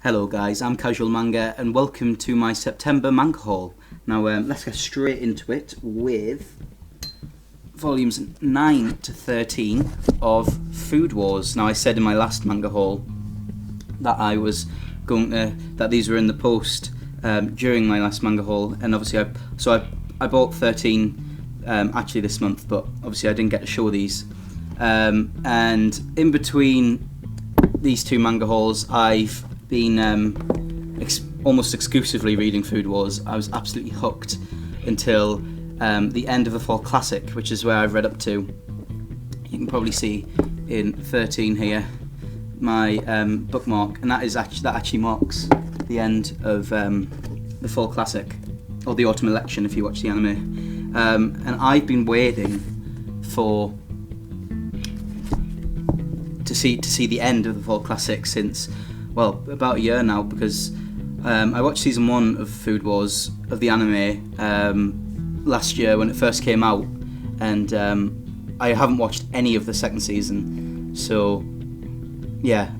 Hello guys, I'm Casual Manga and welcome to my September manga haul. Now let's get straight into it with volumes 9 to 13 of Food Wars. Now I said in my last manga haul that that these were in the post during my last manga haul, and obviously I bought 13 actually this month, but obviously I didn't get to show these. And in between these two manga hauls, I've been almost exclusively reading Food Wars. I was absolutely hooked until the end of the Fall Classic, which is where I've read up to. You can probably see in 13 here my bookmark, and that actually marks the end of the Fall Classic, or the Autumn Election if you watch the anime. And I've been waiting to see the end of the Fall Classic since, well, about a year now, because I watched season 1 of Food Wars of the anime last year when it first came out, and I haven't watched any of the second season. So yeah,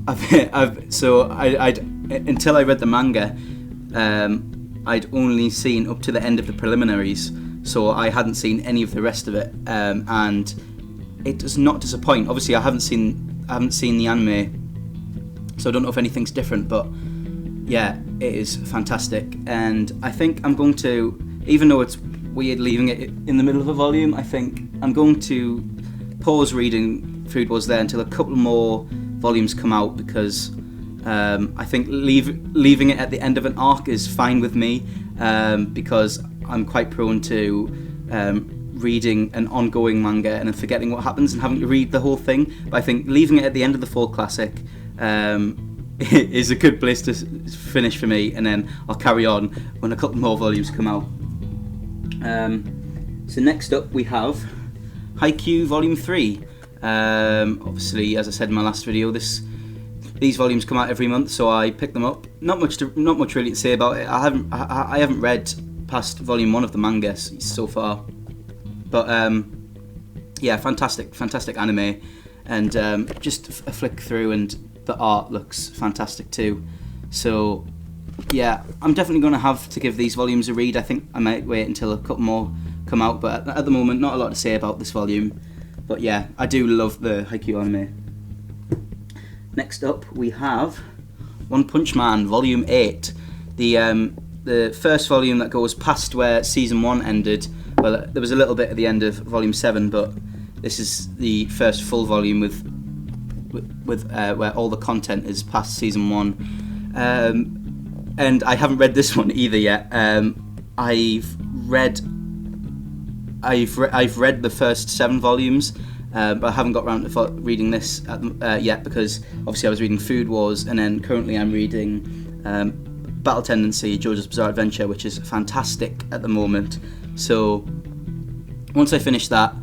until I read the manga, I'd only seen up to the end of the preliminaries, so I hadn't seen any of the rest of it, and it does not disappoint. Obviously, I haven't seen the anime, so I don't know if anything's different, but yeah, it is fantastic. And I think I'm going to, even though it's weird leaving it in the middle of a volume, I think I'm going to pause reading Food Wars there until a couple more volumes come out, because I think leaving it at the end of an arc is fine with me, because I'm quite prone to reading an ongoing manga and then forgetting what happens and having to read the whole thing. But I think leaving it at the end of the Fall Classic is a good place to finish for me, and then I'll carry on when a couple more volumes come out. So next up we have Haikyuu Volume 3. Obviously, as I said in my last video, these volumes come out every month, so I picked them up. Not much really to say about it. I haven't read past Volume 1 of the manga so far, but yeah, fantastic anime, and just a flick through, and the art looks fantastic too. So yeah, I'm definitely going to have to give these volumes a read. I think I might wait until a couple more come out, but at the moment, not a lot to say about this volume. But yeah, I do love the Haikyuu anime. Next up, we have One Punch Man Volume 8, the first volume that goes past where Season 1 ended. Well, there was a little bit at the end of Volume 7, but this is the first full volume with where all the content is past Season 1. And I haven't read this one either yet. I've read the first 7 volumes, but I haven't got around to reading this yet, because obviously I was reading Food Wars, and then currently I'm reading Battle Tendency, JoJo's Bizarre Adventure, which is fantastic at the moment. So once I finish that,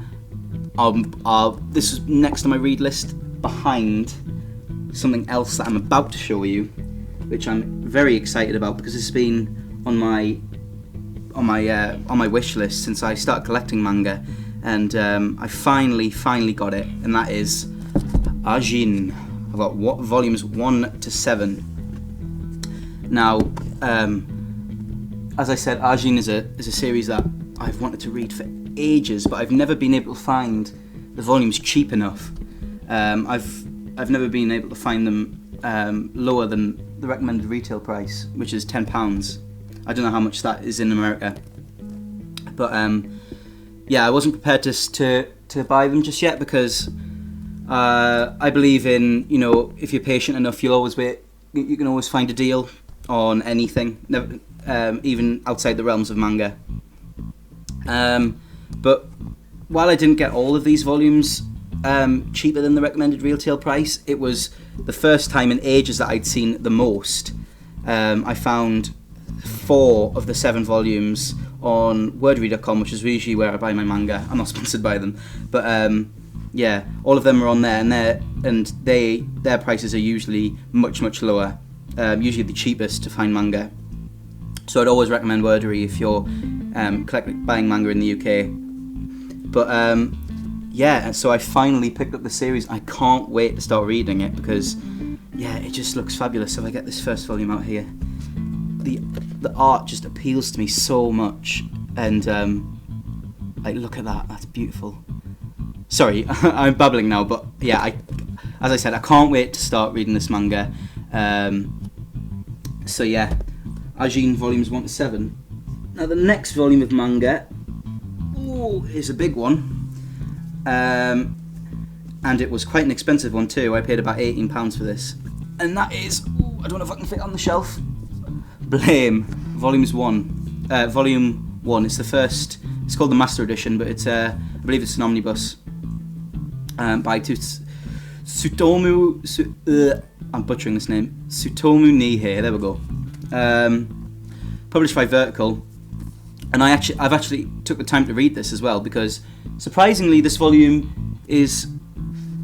this is next on my read list, behind something else that I'm about to show you, which I'm very excited about, because it's been on my wish list since I started collecting manga, and I finally got it, and that is Ajin. I've got volumes 1 to 7. Now, as I said, Ajin is a series that I've wanted to read for ages, but I've never been able to find the volumes cheap enough. I've never been able to find them lower than the recommended retail price, which is £10. I don't know how much that is in America, but yeah, I wasn't prepared to buy them just yet, because I believe in, if you're patient enough, you'll always wait. You can always find a deal on anything, never, even outside the realms of manga. But while I didn't get all of these volumes cheaper than the recommended retail price, it was the first time in ages that I'd seen the most. I found 4 of the 7 volumes on wordread.com, which is usually where I buy my manga. I'm not sponsored by them, but yeah, all of them are on there, and their prices are usually much lower, usually the cheapest to find manga. So I'd always recommend Wordery if you're buying manga in the UK. But yeah, so I finally picked up the series. I can't wait to start reading it, because yeah, it just looks fabulous. If I get this first volume out here, the art just appeals to me so much, and like, look at that, that's beautiful. Sorry, I'm babbling now, but yeah, as I said, I can't wait to start reading this manga. So yeah, Ajin volumes 1 to 7. Now the next volume of manga, is a big one, and it was quite an expensive one too. I paid about £18 for this, and that is, I don't know if I can fit it on the shelf, Blame, volume 1. It's the first. It's called the Master Edition, but it's I believe it's an omnibus by Tsutomu. I'm butchering this name. Tsutomu Nihei. There we go. Published by Vertical, and I've actually took the time to read this as well, because surprisingly this volume is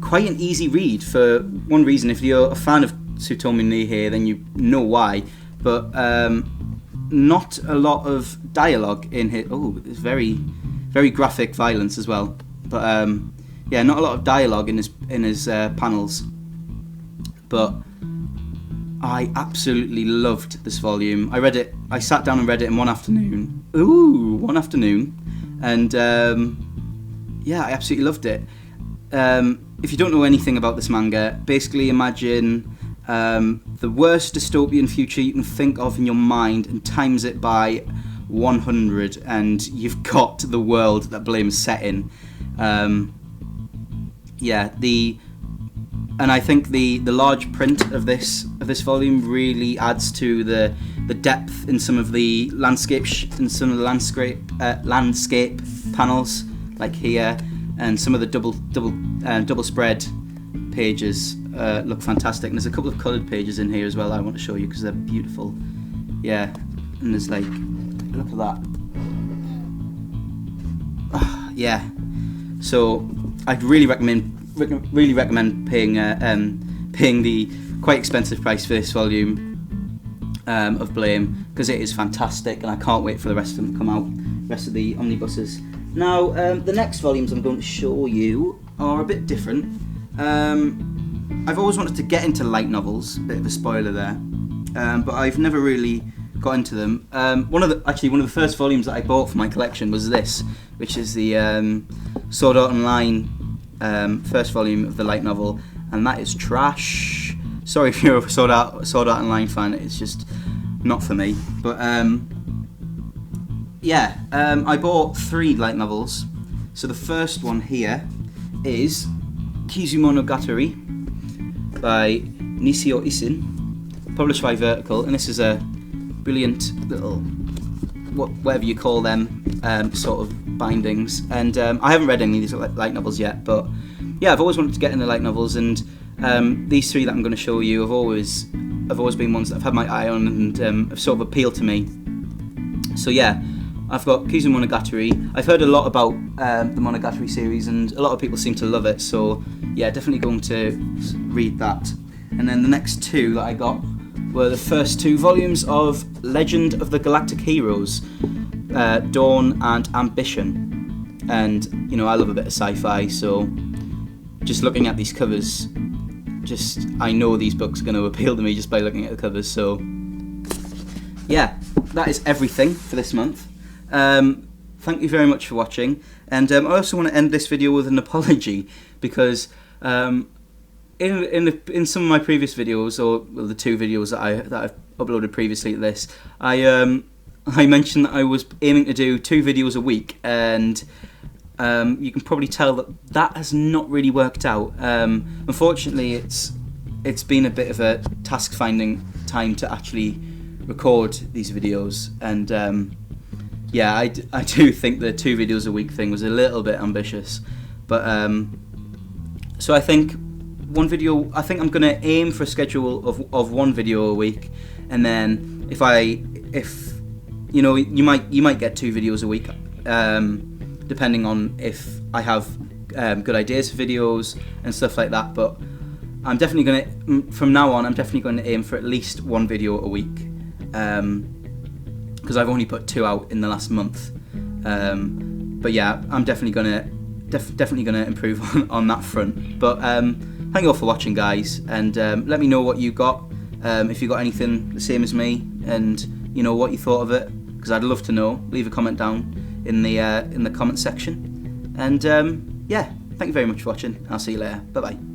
quite an easy read. For one reason, if you're a fan of Tsutomu Nihei, then you know why. But not a lot of dialogue in here. Oh, it's very, very graphic violence as well. But yeah, not a lot of dialogue in his panels. But I absolutely loved this volume. I sat down and read it in one afternoon. One afternoon, and yeah, I absolutely loved it. If you don't know anything about this manga, basically imagine the worst dystopian future you can think of in your mind and times it by 100, and you've got the world that Blame is set in. And I think the large print of this volume really adds to the depth in some of the landscape landscape panels, like here, and some of the double spread pages look fantastic. And there's a couple of coloured pages in here as well I want to show you because they're beautiful. Yeah, and there's like, look at that. Yeah, so I'd really recommend paying the quite expensive price for this volume of Blame, because it is fantastic, and I can't wait for the rest of them to come out, rest of the omnibuses. Now the next volumes I'm going to show you are a bit different. I've always wanted to get into light novels, bit of a spoiler there, but I've never really got into them. One of the first volumes that I bought for my collection was this, which is the Sword Art Online first volume of the light novel, and that is trash. Sorry if you're a Sword Art Online fan, it's just not for me. But I bought 3 light novels. So the first one here is Kizumonogatari by Nisio Isin, published by Vertical, and this is a brilliant little, whatever you call them, sort of bindings. And I haven't read any of these light novels yet, but yeah, I've always wanted to get into light novels, and these 3 that I'm going to show you have always been ones that I've had my eye on and have sort of appealed to me. So yeah, I've got Kizumonogatari. I've heard a lot about the Monogatari series, and a lot of people seem to love it, so yeah, definitely going to read that. And then the next 2 that I got were the first 2 volumes of Legend of the Galactic Heroes, Dawn and Ambition. And you know, I love a bit of sci-fi, so just looking at these covers, I know these books are going to appeal to me just by looking at the covers. So yeah, that is everything for this month. Thank you very much for watching, and I also want to end this video with an apology, because in some of my previous videos, or the 2 videos that I've uploaded previously to this, I mentioned that I was aiming to do 2 videos a week, and you can probably tell that has not really worked out. Unfortunately, it's been a bit of a task finding time to actually record these videos, and yeah, I do think the 2 videos a week thing was a little bit ambitious, but so I think I'm going to aim for a schedule of 1 video a week, and then if you know, you might get 2 videos a week, depending on if I have good ideas for videos and stuff like that. But I'm definitely going to, from now on, I'm definitely going to aim for at least 1 video a week, because I've only put 2 out in the last month. But yeah, I'm definitely going to improve on that front. But thank you all for watching, guys, and let me know what you got, if you got anything the same as me, and you know what you thought of it, because I'd love to know. Leave a comment down in the comment section, and yeah, thank you very much for watching. I'll see you later. Bye bye.